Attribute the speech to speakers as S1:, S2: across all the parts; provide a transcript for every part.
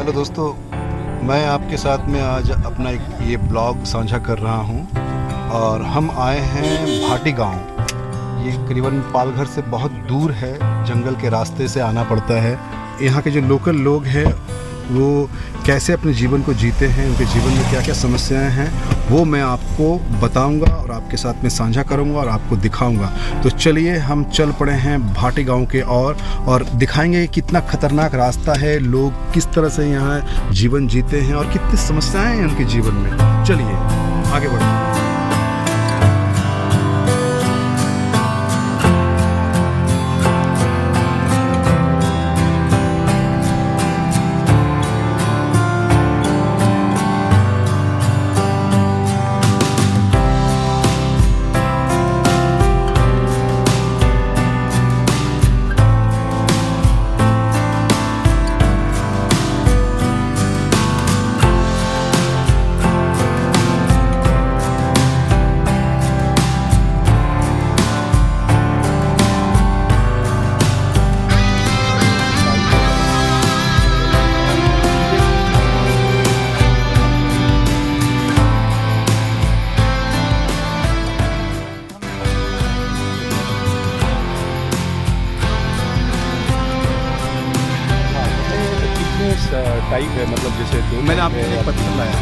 S1: Hello दोस्तों, मैं आपके साथ में आज अपना एक ये ब्लॉग साझा कर रहा हूँ और हम आए हैं भाटी गांव। ये करीबन पालघर से बहुत दूर है, जंगल के रास्ते से आना पड़ता है। यहाँ के जो लोकल लोग हैं वो कैसे अपने जीवन को जीते हैं, उनके जीवन में क्या क्या समस्याएं हैं, वो मैं आपको बताऊंगा और आपके साथ में साझा करूंगा और आपको दिखाऊंगा। तो चलिए हम चल पड़े हैं भाटी गांव के और दिखाएंगे कितना खतरनाक रास्ता है, लोग किस तरह से यहाँ जीवन जीते हैं और कितनी समस्याएं हैं उनके जीवन में। चलिए आगे बढ़ते हैं।
S2: टाइप है, मतलब जैसे दो
S1: मैंने आपके लिए पत्थर लाया।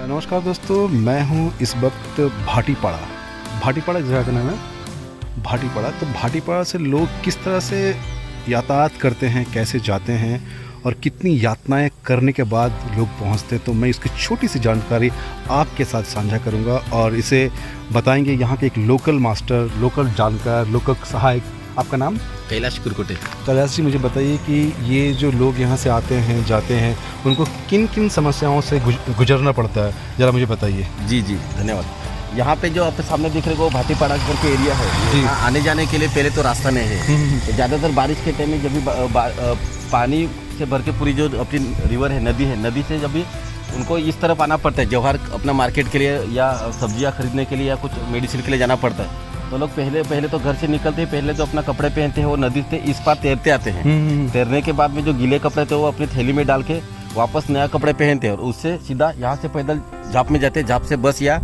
S1: नमस्कार दोस्तों, मैं हूं इस वक्त भाटीपाड़ा जगह का नाम है भाटीपाड़ा। तो भाटीपाड़ा से लोग किस तरह से यातायात करते हैं, कैसे जाते हैं और कितनी यातनाएं करने के बाद लोग पहुंचते हैं, तो मैं इसकी छोटी सी जानकारी आपके साथ साझा करूंगा और इसे बताएंगे यहाँ के एक लोकल मास्टर, लोकल जानकार, लोकल सहायक। आपका नाम?
S3: कैलाश कुरकुटे।
S1: कैलाश जी, मुझे बताइए कि ये जो लोग यहाँ से आते हैं जाते हैं, उनको किन किन समस्याओं से गुजरना पड़ता है, ज़रा मुझे बताइए।
S3: जी जी, धन्यवाद। यहाँ पे जो आपके सामने दिख रहे हो भाटीपाड़ा करके एरिया है, यहाँ आने जाने के लिए पहले तो रास्ता नहीं है। ज़्यादातर बारिश के टाइम में जब भी पानी से भर के पूरी जो अपनी रिवर है, नदी से जब भी उनको इस तरफ आना पड़ता है, जवाहर अपना मार्केट के लिए या सब्जियां खरीदने के लिए या कुछ मेडिसिन के लिए जाना पड़ता है। तो लोग पहले तो घर से निकलते हैं, पहले जो अपना कपड़े पहनते हैं वो नदी से इस पार तैरते आते हैं। तैरने के बाद में जो गीले कपड़े थे वो अपनी थैली में डाल के वापस नया कपड़े पहनते हैं और उससे सीधा यहाँ से पैदल झाप में जाते हैं, झाप से बस या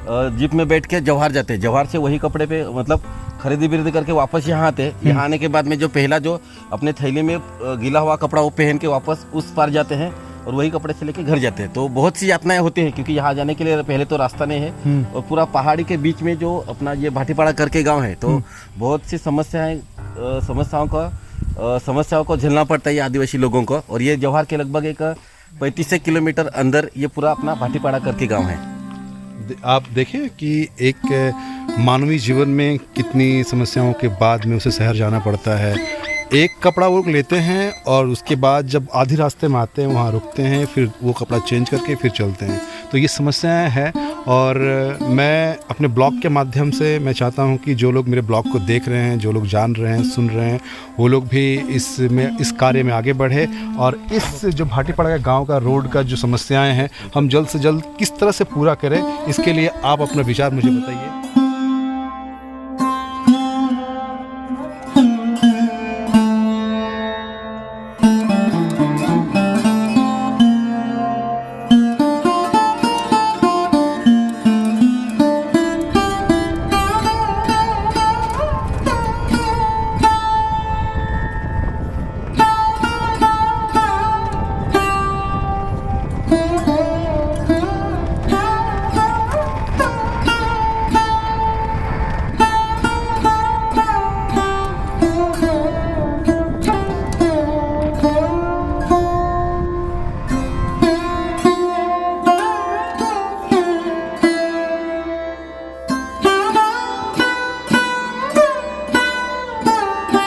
S3: जीप में बैठ के जवाहर जाते हैं। जवाहर से वही कपड़े पे मतलब खरीदी करके वापस यहाँ आते हैं। यहाँ आने के बाद में जो पहला जो अपने थैली में गीला हुआ कपड़ा वो पहन के वापस उस पार जाते हैं और वही कपड़े से लेके घर जाते हैं। तो बहुत सी यातनाएं होती हैं क्योंकि यहाँ जाने के लिए पहले तो रास्ता नहीं है और पूरा पहाड़ी के बीच में जो अपना ये भाटीपाड़ा करके गांव है, तो बहुत सी समस्याओं को झेलना पड़ता है ये आदिवासी लोगों को। और ये जवाहर के लगभग एक 35 किलोमीटर अंदर ये पूरा अपना भाटीपाड़ा करके गाँव है।
S1: आप देखें कि एक मानवीय जीवन में कितनी समस्याओं के बाद में उसे शहर जाना पड़ता है। एक कपड़ा वो लेते हैं और उसके बाद जब आधी रास्ते में आते हैं वहाँ रुकते हैं, फिर वो कपड़ा चेंज करके फिर चलते हैं। तो ये समस्याएं हैं और मैं अपने ब्लॉग के माध्यम से मैं चाहता हूँ कि जो लोग मेरे ब्लॉग को देख रहे हैं, जो लोग जान रहे हैं, सुन रहे हैं, वो लोग भी इस कार्य में आगे बढ़े और इस जो भाटीपाड़ा का गाँव का रोड का जो समस्याएँ हैं हम जल्द से जल्द किस तरह से पूरा करें, इसके लिए आप अपना विचार मुझे बताइए।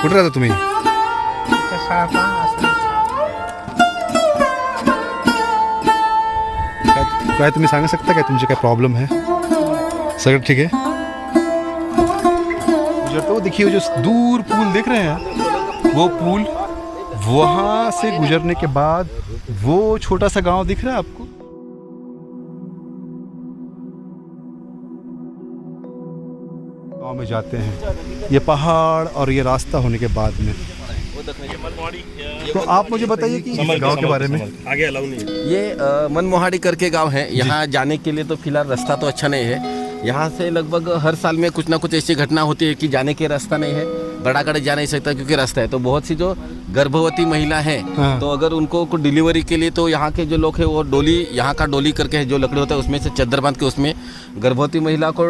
S1: कुठे राहता तुम्ही? काय तुम्ही सांगू शकता काय तुमचे काय प्रॉब्लम है? सगळं ठीक है? तो देखिए जो दूर पुल देख रहे हैं, वो पुल वहाँ से गुजरने के बाद वो छोटा सा गांव दिख रहा है आपको? गांव में जाते हैं, ये पहाड़ और ये रास्ता होने के बाद में। तो आप मुझे बताइए कि इस गांव के बारे में।
S2: आगे अलाउ नहीं है।
S3: ये मनमोहाड़ी करके गांव है। यहाँ जाने के लिए तो फिलहाल रास्ता तो अच्छा नहीं है। यहाँ से लगभग हर साल में कुछ ना कुछ ऐसी घटना होती है कि जाने के रास्ता नहीं है, बड़ा गाड़ी जा नहीं सकता क्योंकि रास्ता है। तो बहुत सी जो गर्भवती महिला है,
S1: हाँ।
S3: तो अगर उनको कुछ डिलीवरी के लिए, तो यहाँ के जो लोग हैं वो डोली, यहाँ का डोली करके है, जो लकड़ी होता है उसमें से चद्दर बांध के उसमें गर्भवती महिला को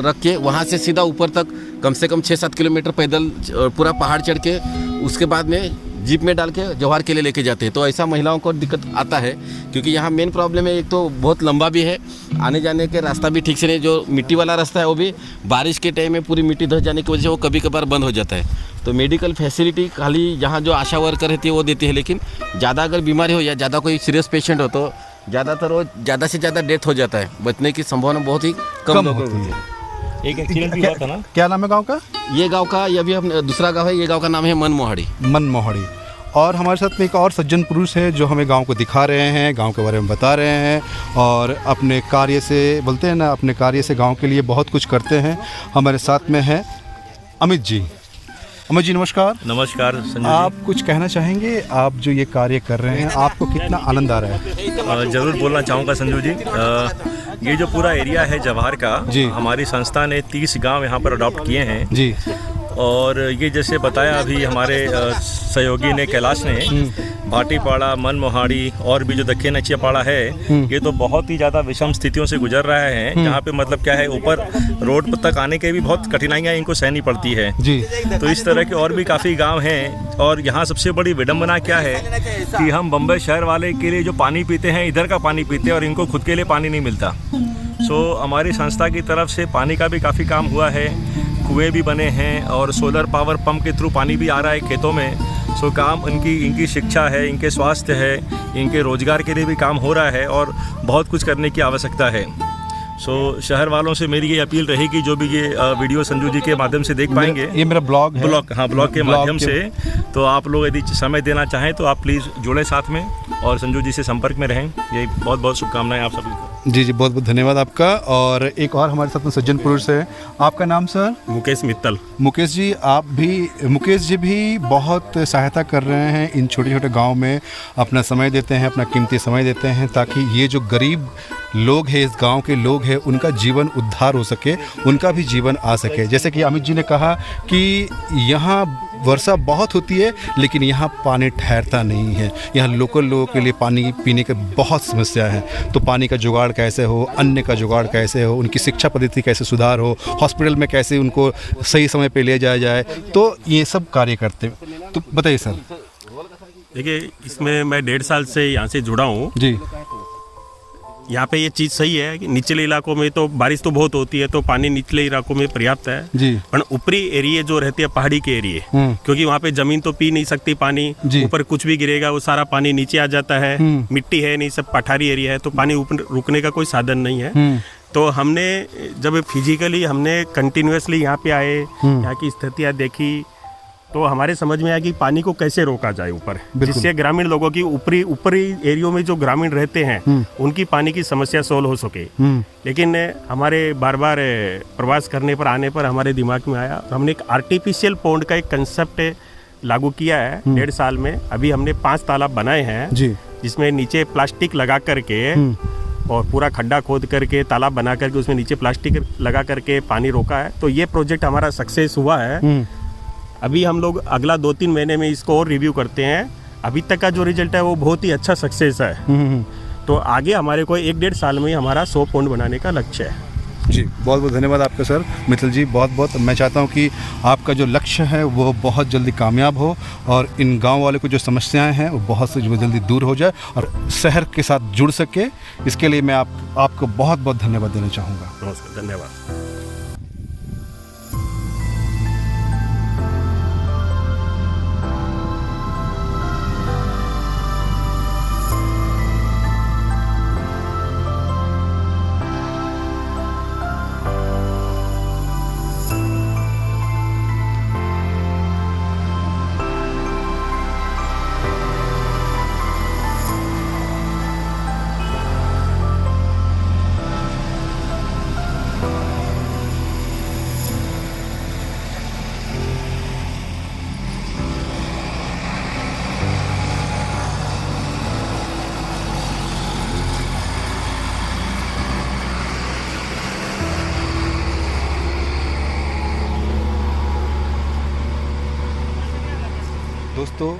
S3: रख के वहाँ से सीधा ऊपर तक कम से कम 6-7 किलोमीटर पैदल पूरा पहाड़ चढ़ के उसके बाद में जीप में डाल के जवाहर के लिए लेके जाते हैं। तो ऐसा महिलाओं को दिक्कत आता है क्योंकि यहाँ मेन प्रॉब्लम है, एक तो बहुत लंबा भी है, आने जाने के रास्ता भी ठीक से नहीं, जो मिट्टी वाला रास्ता है वो भी बारिश के टाइम में पूरी मिट्टी धस जाने की वजह से वो कभी कभार बंद हो जाता है। तो मेडिकल फैसिलिटी खाली यहाँ जो आशा वर्कर रहती है वो देती है, लेकिन ज़्यादा अगर बीमारी हो या ज़्यादा कोई सीरियस पेशेंट हो तो ज़्यादातर वो ज़्यादा से ज़्यादा डेथ हो जाता है, बचने की संभावना बहुत ही कम
S1: होती
S3: होती
S1: है।
S2: एक एक्सीडेंट भी हुआ था ना।
S1: क्या नाम है गांव का?
S3: ये गांव का, ये भी हम दूसरा गांव है, ये गांव का नाम है मनमोहाड़ी।
S1: मनमोहाड़ी। और हमारे साथ में एक और सज्जन पुरुष है जो हमें गांव को दिखा रहे हैं, गांव के बारे में बता रहे हैं और अपने कार्य से, बोलते हैं ना, अपने कार्य से गांव के लिए बहुत कुछ करते हैं। हमारे साथ में है अमित जी। अमित जी नमस्कार।
S2: नमस्कार संजू
S1: आप कुछ कहना चाहेंगे? आप जो ये कार्य कर रहे हैं आपको कितना आनंद आ रहा है?
S2: जी, जरूर बोलना चाहूँगा संजू जी। ये जो पूरा एरिया है जवाहर का
S1: जी,
S2: हमारी संस्था ने 30 गांव यहाँ पर अडॉप्ट किए हैं
S1: जी।
S2: और ये जैसे बताया अभी हमारे सहयोगी ने, कैलाश ने, भाटीपाड़ा, मनमोहाड़ी और भी जो दक्षिण नचियापाड़ा है, ये तो बहुत ही ज़्यादा विषम स्थितियों से गुजर रहे हैं। यहाँ पे मतलब क्या है, ऊपर रोड तक आने के भी बहुत कठिनाइयाँ इनको सहनी पड़ती है
S1: जी।
S2: तो इस तरह के और भी काफ़ी गांव हैं। और यहाँ सबसे बड़ी विडंबना क्या है कि हम बम्बई शहर वाले के लिए जो पानी पीते हैं, इधर का पानी पीते हैं और इनको खुद के लिए पानी नहीं मिलता। हमारी संस्था की तरफ से पानी का भी काफ़ी काम हुआ है, कुएं भी बने हैं और सोलर पावर पंप के थ्रू पानी भी आ रहा है खेतों में। काम इनकी शिक्षा है, इनके स्वास्थ्य है, इनके रोजगार के लिए भी काम हो रहा है और बहुत कुछ करने की आवश्यकता है। शहर वालों से मेरी ये अपील रहेगी, जो भी ये वीडियो संजू जी के माध्यम से देख पाएंगे,
S1: ये मेरा ब्लॉग है।
S2: ब्लॉग के माध्यम से, तो आप लोग यदि समय देना चाहें तो आप प्लीज़ जुड़े साथ में और संजू जी से संपर्क में रहें। ये बहुत बहुत शुभकामनाएं आप सभी को।
S1: जी जी, बहुत बहुत धन्यवाद आपका। और एक और हमारे साथ में सज्जन पुरुष है, आपका नाम सर?
S2: मुकेश मित्तल।
S1: मुकेश जी, मुकेश जी भी बहुत सहायता कर रहे हैं, इन छोटे छोटे गांव में अपना समय देते हैं, अपना कीमती समय देते हैं ताकि ये जो गरीब लोग हैं, इस गांव के लोग हैं, उनका जीवन उद्धार हो सके, उनका भी जीवन आ सके। जैसे कि अमित जी ने कहा कि यहाँ वर्षा बहुत होती है लेकिन यहाँ पानी ठहरता नहीं है। यहाँ लोकल लोगों के लिए पानी पीने की बहुत समस्या है। तो पानी का जुगाड़ कैसे हो, अन्न का जुगाड़ कैसे हो, उनकी शिक्षा पद्धति कैसे सुधार हो, हॉस्पिटल में कैसे उनको सही समय पे ले जाया जाए, तो ये सब कार्य करते हैं। तो बताइए सर।
S4: देखिए, इसमें मैं 1.5 साल से यहाँ से जुड़ा हूँ
S1: जी।
S4: यहाँ पे ये चीज़ सही है कि निचले इलाकों में तो बारिश तो बहुत होती है, तो पानी निचले इलाकों में पर्याप्त है
S1: जी।
S4: पर ऊपरी एरिया जो रहते हैं, पहाड़ी के एरिए, क्योंकि वहाँ पे जमीन तो पी नहीं सकती पानी, ऊपर कुछ भी गिरेगा वो सारा पानी नीचे आ जाता है, मिट्टी है नहीं, सब पठारी एरिया है, तो पानी ऊपर रुकने का कोई साधन नहीं है। तो हमने जब फिजिकली हमने कंटिन्यूसली यहाँ पे आए, यहाँ की स्थितियाँ देखी, तो हमारे समझ में आया कि पानी को कैसे रोका जाए ऊपर, जिससे ग्रामीण लोगों की ऊपरी एरियो में जो ग्रामीण रहते हैं उनकी पानी की समस्या सोल्व हो सके। लेकिन हमारे बार बार प्रवास करने पर आने पर हमारे दिमाग में आया, हमने एक आर्टिफिशियल पॉन्ड का एक कंसेप्ट लागू किया है 1.5 साल में। अभी हमने 5 तालाब बनाए हैं जिसमें नीचे प्लास्टिक लगा करके और पूरा खड्डा खोद करके तालाब बना करके उसमें नीचे प्लास्टिक लगा करके पानी रोका है। तो ये प्रोजेक्ट हमारा सक्सेस हुआ है। अभी हम लोग अगला 2-3 महीने में इसको और रिव्यू करते हैं। अभी तक का जो रिजल्ट है वो बहुत ही अच्छा सक्सेस है। तो आगे हमारे को 1-1.5 साल में हमारा 100 पॉइंट बनाने का लक्ष्य है।
S1: जी, बहुत बहुत धन्यवाद आपका सर। मित्तल जी, बहुत बहुत मैं चाहता हूँ कि आपका जो लक्ष्य है वो बहुत जल्दी कामयाब हो और इन गांव वाले को जो समस्याएं हैं वो बहुत से जल्दी दूर हो जाए और शहर के साथ जुड़ सके। इसके लिए मैं आपको बहुत बहुत धन्यवाद देना चाहूँगा।
S4: नमस्कार, धन्यवाद।
S1: दोस्तों,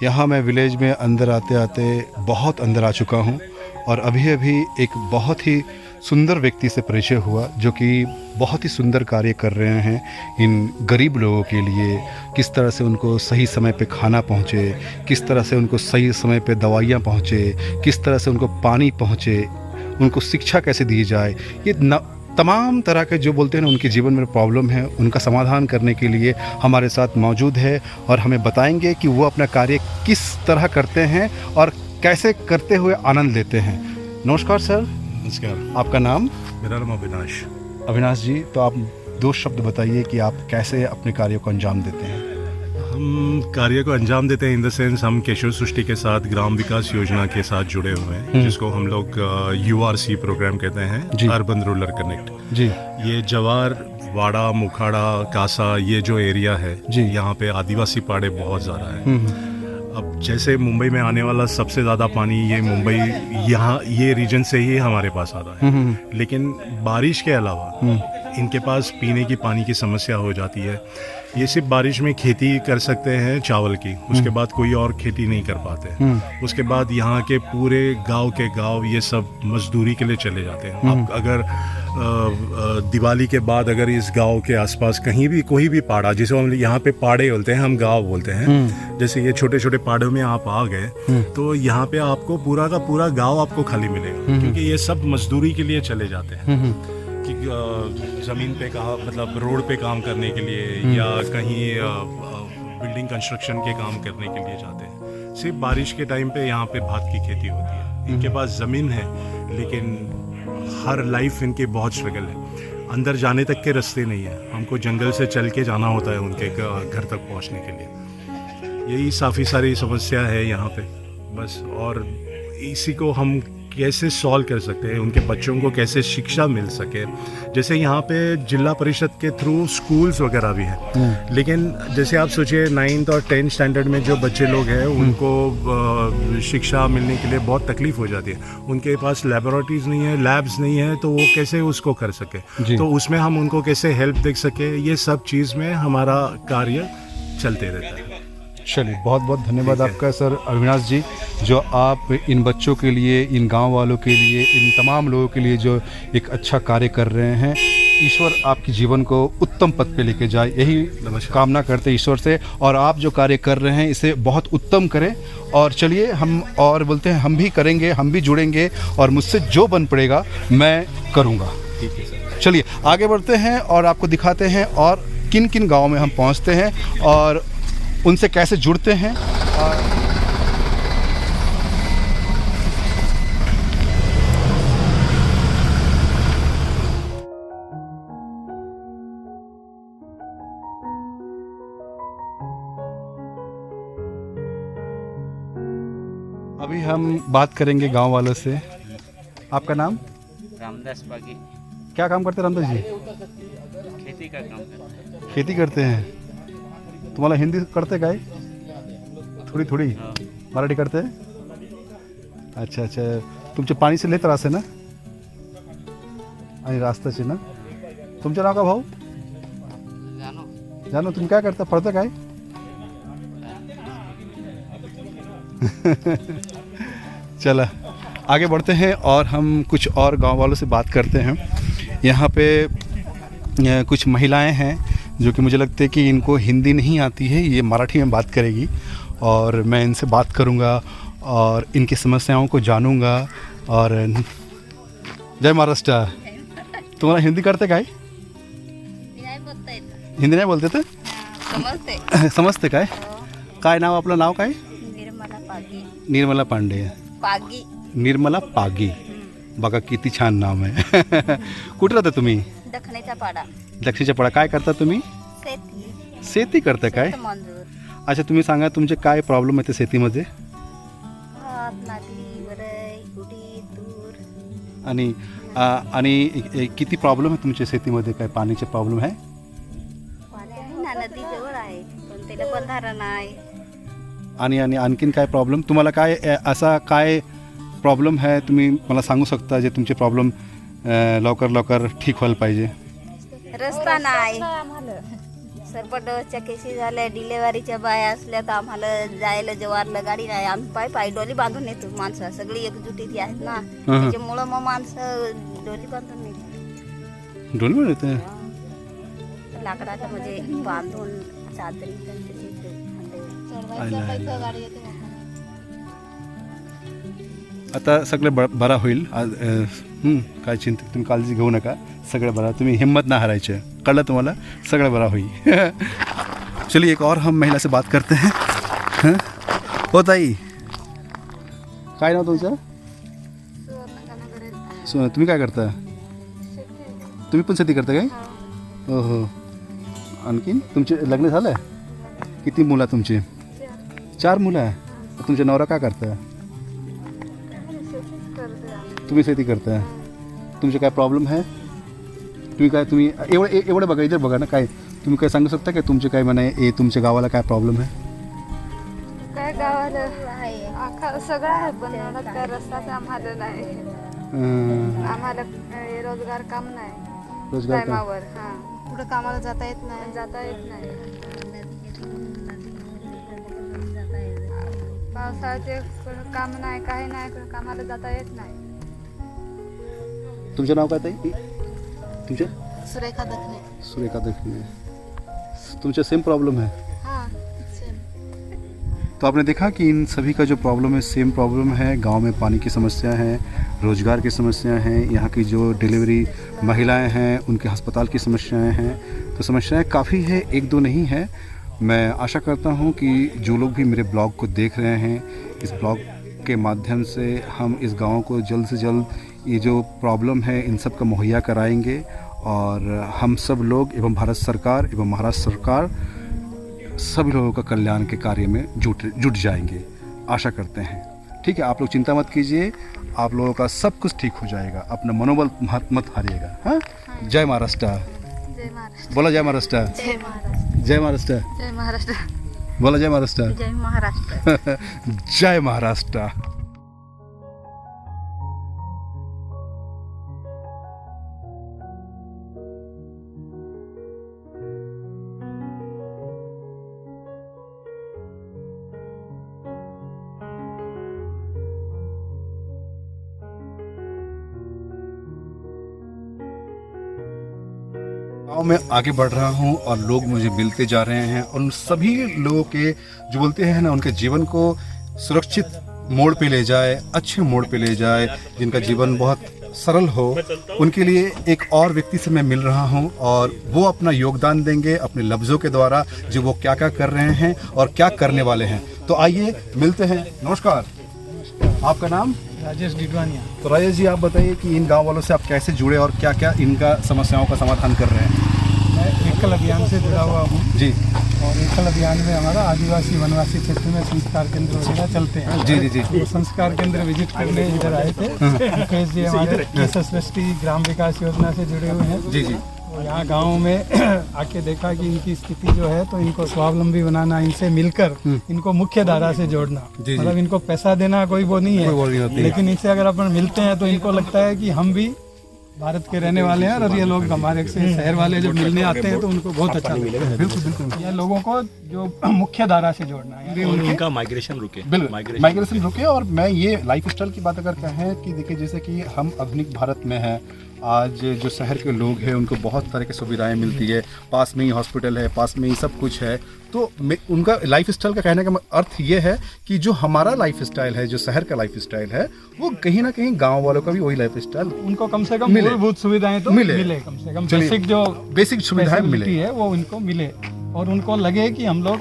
S1: यहाँ मैं विलेज में अंदर आते आते बहुत अंदर आ चुका हूँ और अभी अभी एक बहुत ही सुंदर व्यक्ति से परिचय हुआ जो कि बहुत ही सुंदर कार्य कर रहे हैं इन गरीब लोगों के लिए। किस तरह से उनको सही समय पे खाना पहुँचे, किस तरह से उनको सही समय पे दवाइयाँ पहुँचे, किस तरह से उनको पानी पहुँचे, उनको शिक्षा कैसे दी जाए, ये तमाम तरह के जो बोलते हैं ना उनके जीवन में प्रॉब्लम है, उनका समाधान करने के लिए हमारे साथ मौजूद है और हमें बताएंगे कि वो अपना कार्य किस तरह करते हैं और कैसे करते हुए आनंद लेते हैं। नमस्कार सर।
S5: नमस्कार।
S1: आपका नाम?
S5: मेरा नाम अविनाश।
S1: अविनाश जी, तो आप 2 शब्द बताइए कि आप कैसे अपने कार्यों को अंजाम देते हैं।
S5: हम कार्य को अंजाम देते हैं इन द सेंस हम केशव सृष्टि के साथ ग्राम विकास योजना के साथ जुड़े हुए हैं, जिसको हम लोग URC प्रोग्राम कहते हैं, अर्बन रूरल कनेक्ट जी। ये जवार, वाड़ा, मुखाड़ा, कासा, ये जो एरिया है जी, यहाँ पे आदिवासी पाड़े बहुत ज़्यादा है। अब जैसे मुंबई में आने वाला सबसे ज़्यादा पानी ये मुंबई यहाँ ये रीजन से ही हमारे पास आता है, लेकिन बारिश के अलावा इनके पास पीने की पानी की समस्या हो जाती है। ये सिर्फ बारिश में खेती कर सकते हैं चावल की, उसके बाद कोई और खेती नहीं कर पाते। उसके बाद यहाँ के पूरे गांव के गांव ये सब मजदूरी के लिए चले जाते हैं। अब अगर दिवाली के बाद अगर इस गांव के आसपास कहीं भी कोई भी पाड़ा, जिसे हम यहाँ पे पाड़े बोलते हैं, हम गांव बोलते हैं, जैसे ये छोटे छोटे पाड़ों में आप आ गए तो यहाँ पे आपको पूरा का पूरा गांव आपको खाली मिलेगा, क्योंकि ये सब मजदूरी के लिए चले जाते हैं कि ज़मीन पे कहा मतलब रोड पे काम करने के लिए या कहीं बिल्डिंग कंस्ट्रक्शन के काम करने के लिए जाते हैं। सिर्फ बारिश के टाइम पे यहाँ पे भात की खेती होती है। इनके पास ज़मीन है लेकिन हर लाइफ इनकी बहुत स्ट्रगल है। अंदर जाने तक के रास्ते नहीं है, हमको जंगल से चल के जाना होता है उनके घर तक पहुँचने के लिए। यही काफ़ी सारी समस्या है यहाँ पे बस। और इसी को हम कैसे सॉल्व कर सकते हैं, उनके बच्चों को कैसे शिक्षा मिल सके। जैसे यहाँ पे जिला परिषद के थ्रू स्कूल्स वगैरह भी हैं, लेकिन जैसे आप सोचिए 9th और 10th स्टैंडर्ड में जो बच्चे लोग हैं उनको शिक्षा मिलने के लिए बहुत तकलीफ हो जाती है। उनके पास लैबोरेटरीज नहीं है, लैब्स नहीं है, तो वो कैसे उसको कर सके, तो उसमें हम उनको कैसे हेल्प दे सके, ये सब चीज़ में हमारा कार्य चलते रहता है।
S1: चलिए, बहुत बहुत धन्यवाद आपका सर अविनाश जी, जो आप इन बच्चों के लिए, इन गांव वालों के लिए, इन तमाम लोगों के लिए जो एक अच्छा कार्य कर रहे हैं। ईश्वर आपके जीवन को उत्तम पद पे लेके जाए, यही कामना करते ईश्वर से। और आप जो कार्य कर रहे हैं इसे बहुत उत्तम करें। और चलिए, हम और बोलते हैं हम भी करेंगे, हम भी जुड़ेंगे और मुझसे जो बन पड़ेगा मैं करूँगा।
S5: ठीक है सर।
S1: चलिए आगे बढ़ते हैं और आपको दिखाते हैं और किन किन गाँव में हम पहुँचते हैं और उनसे कैसे जुड़ते हैं। अभी हम बात करेंगे गांव वालों से। आपका नाम?
S6: रामदास बागी।
S1: क्या काम करते हैं रामदास जी?
S6: खेती का काम करते हैं।
S1: खेती करते हैं। तुम्हाला हिंदी करते काय? थोडी थोडी मराठी करते? अच्छा अच्छा, तुमचे पाणीचे लय त्रास आहे ना आणि रास्ताचे ना? तुमचं नाव का भाऊ? जानो, तुम्ही काय करता, पढ़ता काय? चला आगे बढ़ते हैं और हम कुछ और गांव वालों से बात करते हैं। यहाँ पे कुछ महिलाएं हैं जो कि मुझे लगता है कि इनको हिंदी नहीं आती है, ये मराठी में बात करेगी और मैं इनसे बात करूँगा और इनकी समस्याओं को जानूँगा। और जय महाराष्ट्र। तुम्हाला हिंदी करते काय? हिंदी नाही बोलते तर
S7: समजते
S1: समजते काय? काय नाव आपलं? नाव काय?
S7: निर्मला पागी.
S1: निर्मला पांडे.
S7: पागी.
S1: निर्मला पागी. बघा किती छान नाम आहे. कुठे राहता तुम्ही?
S7: दखण्याचा पाडा.
S1: दक्षिणच्या पाडा. काय करता तुम्ही?
S7: शेती.
S1: शेती करता काय?
S7: मंजूर.
S1: अच्छा, तुम्ही सांगा तुमचे काय प्रॉब्लेम आहे शेतीमध्ये?
S7: नागली, वरई, उडीद, तूर.
S1: आणि किती प्रॉब्लेम आहे तुमच्या शेतीमध्ये? काय पाण्याचे प्रॉब्लेम आहे?
S7: पाणी आहे ना, नदी जवळ आहे पण त्याला बंधारा नाही.
S1: आणि आणखीन काय प्रॉब्लेम तुम्हाला? काय असा काय प्रॉब्लेम आहे तुम्ही मला सांगू शकता जे तुमचे प्रॉब्लेम लवकर ठीक व्हायला पाहिजे?
S7: रस्ता नाही, सरपटच्या केसी झाल्या, डिलेवरीच्या बाया असल्या तर आम्हाला जायला जवारला गाडी नाही, आम्ही पाय डोली बांधून येतो. माणसं सगळी एकजुटीची आहेत ना, त्याच्यामुळं मग माणसं डोली बांधून येते.
S1: डोली पण येते.
S7: लाकडाचं म्हणजे बांधून चादरी
S1: आता सगळं बरा होईल. आज काय चिंता तुम्ही काळजी घेऊ नका, सगळं बरा. तुम्ही हिम्मत ना हारायचे, कळलं तुम्हाला, सगळं बरा होईल. चलिए एक और हम महिला से बात करते हैं. हाँ? हो ताई, काय नाव तुमचं? तुम्ही काय करता? तुम्ही पण शेती करता काय? हो हो. आणखीन तुमचे लग्न झालं? किती मुलं तुमची? 4 मुलं. तुमच्या नवरा काय करता? तुम्ही शेती करता. तुमचे काय प्रॉब्लेम आहे? तुम्ही एवढं बघा, इधर बघा ना. काय तुम्ही काय सांगू शकता की तुमचे काय म्हणे तुमच्या गावाला काय प्रॉब्लेम आहे?
S8: काय गावाला आहे सगळं आहे, पण काय रस्ताच आम्हाला नाही. आम्हाला रोजगार काम नाही.
S1: रोजगार काम.
S8: टायमावर पुढे कामाला जाता येत नाही. पावसाळ्याचे काम नाही, काही नाही, कामाला जाता येत नाही.
S1: तुमचं नाव काय ताई? तुमचे?
S8: सुरेखा दखने.
S1: सुरेखा दखने. तुमचा सेम प्रॉब्लम है?
S8: हाँ सेम.
S1: तो आपने देखा कि इन सभी का जो प्रॉब्लम है सेम प्रॉब्लम है. गांव में पानी की समस्या है, रोजगार की समस्या है, यहाँ की जो डिलीवरी महिलाएं हैं उनके अस्पताल की समस्याएं हैं. तो समस्याएं काफ़ी है, एक दो नहीं है. मैं आशा करता हूँ कि जो लोग भी मेरे ब्लॉग को देख रहे हैं, इस ब्लॉग के माध्यम से हम इस गांव को जल्द से जल्द ये जो प्रॉब्लम है इन सब का मुहैया कराएंगे और हम सब लोग एवं भारत सरकार एवं महाराष्ट्र सरकार सभी लोगों का कल्याण के कार्य में जुट जाएंगे, आशा करते हैं. ठीक है, आप लोग चिंता मत कीजिए, आप लोगों का सब कुछ ठीक हो जाएगा. अपना मनोबल मत हारिएगा. हाँ, जय महाराष्ट्र.
S8: जय महाराष्ट्र.
S1: बोला जय महाराष्ट्र.
S7: जय महाराष्ट्र.
S1: जय महाराष्ट्र.
S8: जय महाराष्ट्र.
S1: बोला जय महाराष्ट्र.
S7: जय महाराष्ट्र.
S1: जय महाराष्ट्र. गाँव में आगे बढ़ रहा हूँ और लोग मुझे मिलते जा रहे हैं और उन सभी लोगों के जो बोलते हैं ना, उनके जीवन को सुरक्षित मोड़ पे ले जाए, अच्छे मोड़ पे ले जाए, जिनका जीवन बहुत सरल हो, उनके लिए एक और व्यक्ति से मैं मिल रहा हूँ और वो अपना योगदान देंगे अपने लफ्ज़ों के द्वारा, जो वो क्या क्या कर रहे हैं और क्या करने वाले हैं. तो आइए मिलते हैं. नमस्कार, आपका नाम?
S9: राजेश डिडवानिया.
S1: तो राजेश जी, आप बताइए कि इन गांव वालों से आप कैसे जुड़े और क्या क्या इनका समस्याओं का समाधान कर रहे हैं?
S9: मैं एकल अभियान से जुड़ा हुआ हूँ
S1: जी.
S9: और एकल अभियान में हमारा आदिवासी वनवासी क्षेत्र में संस्कार केंद्र वगैरह चलते हैं.
S1: जी जी जी.
S9: तो संस्कार केंद्र विजिट करने इधर आए थे. मुकेश जी हमारे सृष्टि ग्राम विकास योजना से जुड़े हुए हैं.
S1: जी जी.
S9: तो यहाँ गाँव में आके देखा कि इनकी स्थिति जो है, तो इनको स्वावलंबी बनाना, इनसे मिलकर इनको मुख्य धारा से जोड़ना. मतलब इनको पैसा देना कोई वो नहीं है, लेकिन इनसे अगर अपन मिलते हैं तो इनको लगता है कि हम भी भारत के रहने वाले हैं और ये लोग हमारे से शहर वाले जब मिलने आते हैं तो उनको बहुत अच्छा लगता है. बिल्कुल बिल्कुल. ये लोगों को जो मुख्य धारा से जोड़ना है,
S2: उनका माइग्रेशन रुके.
S1: बिल्कुल माइग्रेशन रुके. और मैं ये लाइफ स्टाइल की बात अगर कहें कि देखिए, जैसे कि हम आधुनिक भारत में हैं, आज जो शहर के लोग हैं उनको बहुत तरह की सुविधाएं मिलती है, पास में ही हॉस्पिटल है, पास में ही सब कुछ है. तो उनका लाइफ स्टाइल का कहने का अर्थ ये है कि जो हमारा लाइफ स्टाइल है, जो शहर का लाइफ स्टाइल है, वो कहीं ना कहीं गांव वालों का भी वही लाइफ स्टाइल
S9: उनको कम से कम मूलभूत सुविधाएं तो मिले. कम से कम बेसिक
S1: सुविधाएं मिले
S9: है वो उनको मिले और उनको लगे कि हम लोग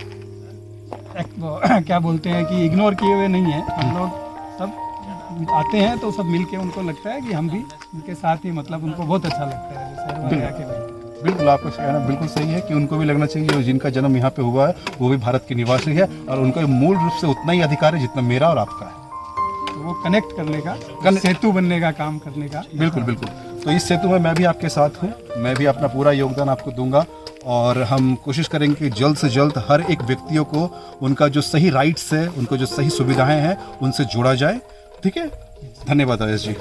S9: क्या बोलते हैं कि इग्नोर किए हुए नहीं है. हम लोग सब आते हैं तो सब मिलके उनको लगता है कि हम भी उनके साथ ही, मतलब उनको बहुत अच्छा लगता है.
S1: बिल्कुल, आपका कहना बिल्कुल सही है कि उनको भी लगना चाहिए, और जिनका जन्म यहाँ पे हुआ है वो भी भारत के निवासी है और उनका मूल रूप से उतना ही अधिकार है जितना मेरा और आपका है.
S9: तो वो कनेक्ट करने का, सेतु बनने का काम करने का.
S1: बिल्कुल बिल्कुल. तो इस सेतु में मैं भी आपके साथ हूँ, मैं भी अपना पूरा योगदान आपको दूंगा और हम कोशिश करेंगे कि जल्द से जल्द हर एक व्यक्तियों को उनका जो सही राइट्स है, उनको जो सही सुविधाएं हैं, उनसे जोड़ा जाए. ठीक है, धन्यवाद राजेश जी.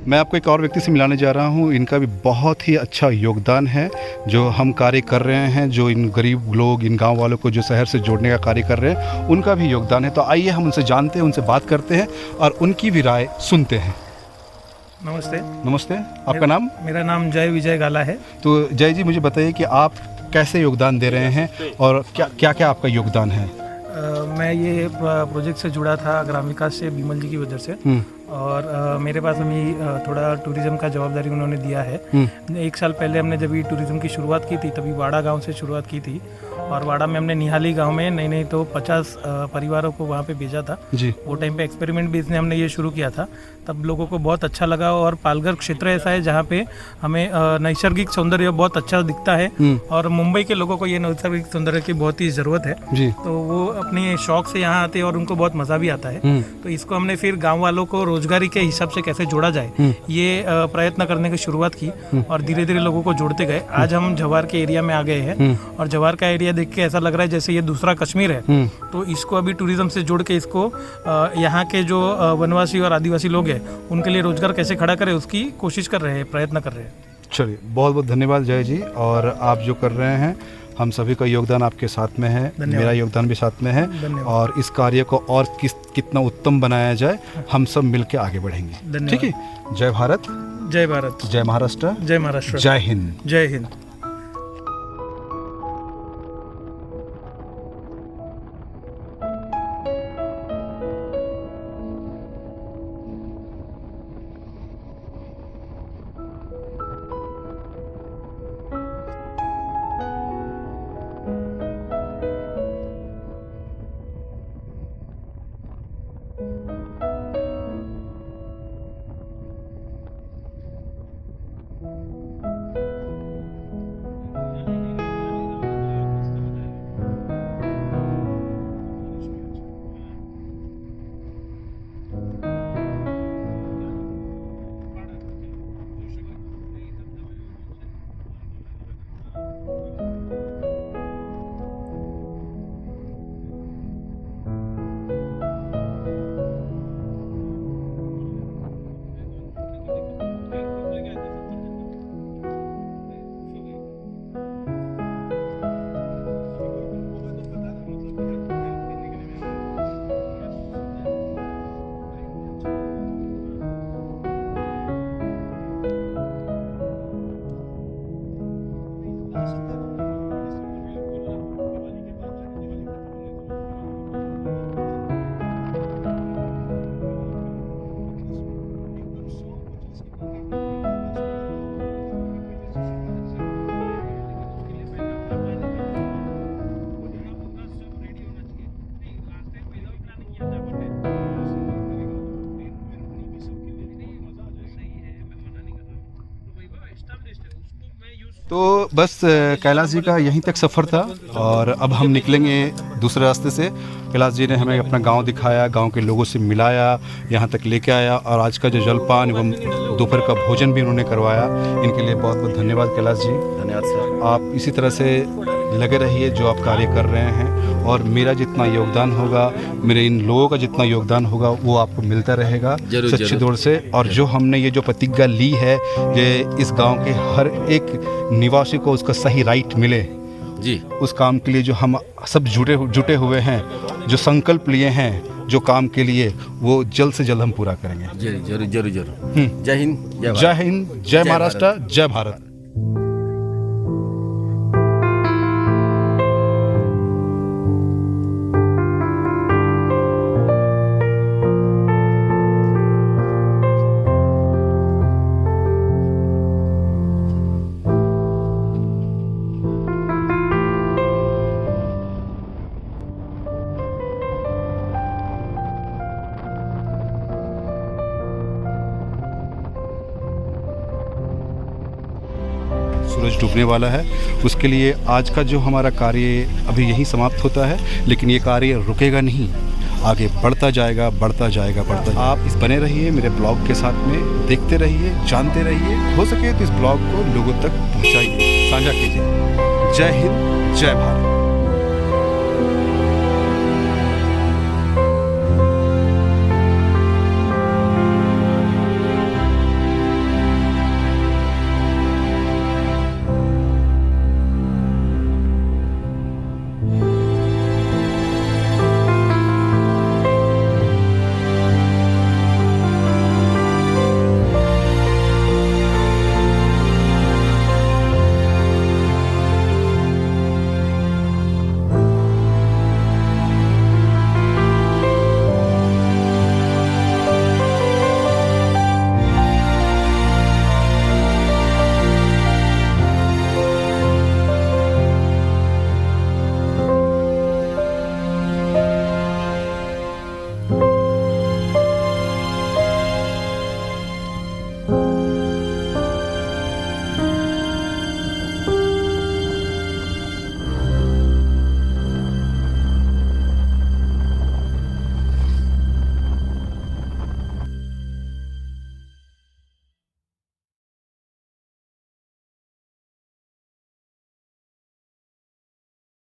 S1: मैं आपको एक और व्यक्ति से मिलाने जा रहा हूँ। इनका भी बहुत ही अच्छा योगदान है जो हम कार्य कर रहे हैं, जो इन गरीब लोग, इन गांव वालों को जो शहर से जोड़ने का कार्य कर रहे हैं, उनका भी योगदान है। तो आइए हम उनसे जानते हैं, उनसे बात करते हैं और उनकी भी राय सुनते हैं।
S9: नमस्ते।
S1: नमस्ते, आपका नाम?
S9: मेरा नाम जय विजय गाला है।
S1: तो जय जी, मुझे बताइए कि आप कैसे योगदान दे रहे हैं और क्या क्या आपका योगदान है?
S9: मैं ये प्रोजेक्ट से जुड़ा था ग्राम विकास से बिमल जी की वजह से, और मेरे पास अभी थोड़ा टूरिज्म का जवाबदारी उन्होंने दिया है। 1 साल पहले हमने जब ये टूरिज्म की शुरुआत की थी तभी वाड़ा गांव से शुरुआत की थी, और वाड़ा में हमने निहाली गांव में नहीं तो 50 परिवारों को वहाँ पे भेजा था
S1: जी।
S9: वो टाइम पे एक्सपेरिमेंट बेस में हमने ये शुरू किया था, तब लोगों को बहुत अच्छा लगा। और पालघर क्षेत्र ऐसा है जहाँ पे हमें नैसर्गिक सौंदर्य बहुत अच्छा दिखता है, और मुंबई के लोगों को ये नैसर्गिक सौंदर्य की बहुत ही ज़रूरत है
S1: जी।
S9: तो वो अपने शौक से यहाँ आते हैं और उनको बहुत मज़ा भी आता है। तो इसको हमने फिर गाँव वालों को रोजगारी के हिसाब से कैसे जोड़ा जाए ये प्रयत्न करने की शुरुआत की, और धीरे धीरे लोगों को जोड़ते गए। आज हम जवार के एरिया में आ गए हैं, और जवार का एरिया देख के ऐसा लग रहा है जैसे ये दूसरा कश्मीर है। तो इसको अभी टूरिज्म से जोड़ के इसको यहाँ के जो वनवासी और आदिवासी लोग हैं उनके लिए रोजगार कैसे खड़ा करें उसकी कोशिश कर रहे हैं, प्रयत्न कर रहे हैं।
S1: चलिए, बहुत बहुत धन्यवाद जय जी। और आप जो कर रहे हैं, हम सभी का योगदान आपके साथ में है, मेरा योगदान भी साथ में है, और इस कार्य को और कितना उत्तम बनाया जाए हम सब मिलकर आगे बढ़ेंगे। ठीक है। जय भारत,
S9: जय भारत,
S1: जय महाराष्ट्र,
S9: जय महाराष्ट्र,
S1: जय हिंद,
S9: जय हिंद।
S1: तो बस कैलाश जी का यहीं तक सफ़र था, और अब हम निकलेंगे दूसरे रास्ते से। कैलाश जी ने हमें अपना गांव दिखाया, गांव के लोगों से मिलाया, यहाँ तक लेके आया, और आज का जो जलपान एवं दोपहर का भोजन भी उन्होंने करवाया। इनके लिए बहुत बहुत धन्यवाद कैलाश जी।
S3: धन्यवाद सर। आप
S1: इसी तरह से लगे रहिए जो आप कार्य कर रहे हैं, और मेरा जितना योगदान होगा, मेरे इन लोगों का जितना योगदान होगा वो आपको मिलता रहेगा सच्ची दौड़ से। और जो हमने ये जो प्रतिज्ञा ली है कि इस गांव के हर एक निवासी को उसका सही राइट मिले
S3: जी, उस
S1: काम के लिए जो हम सब जुटे हुए हैं, जो संकल्प लिए हैं जो काम के लिए, वो जल्द से जल्द हम पूरा करेंगे।
S3: जरूर जरूर जरूर। जय हिंद,
S1: जय हिंद, जय महाराष्ट्र, जय भारत। सूरज डूबने वाला है, उसके लिए आज का जो हमारा कार्य अभी यहीं समाप्त होता है, लेकिन ये कार्य रुकेगा नहीं, आगे बढ़ता जाएगा, बढ़ता जाएगा, बढ़ता जाएगा। आप इस बने रहिए मेरे ब्लॉग के साथ में, देखते रहिए, जानते रहिए, हो सके तो इस ब्लॉग को लोगों तक पहुंचाइए, साझा कीजिए। जय हिंद, जय भारत।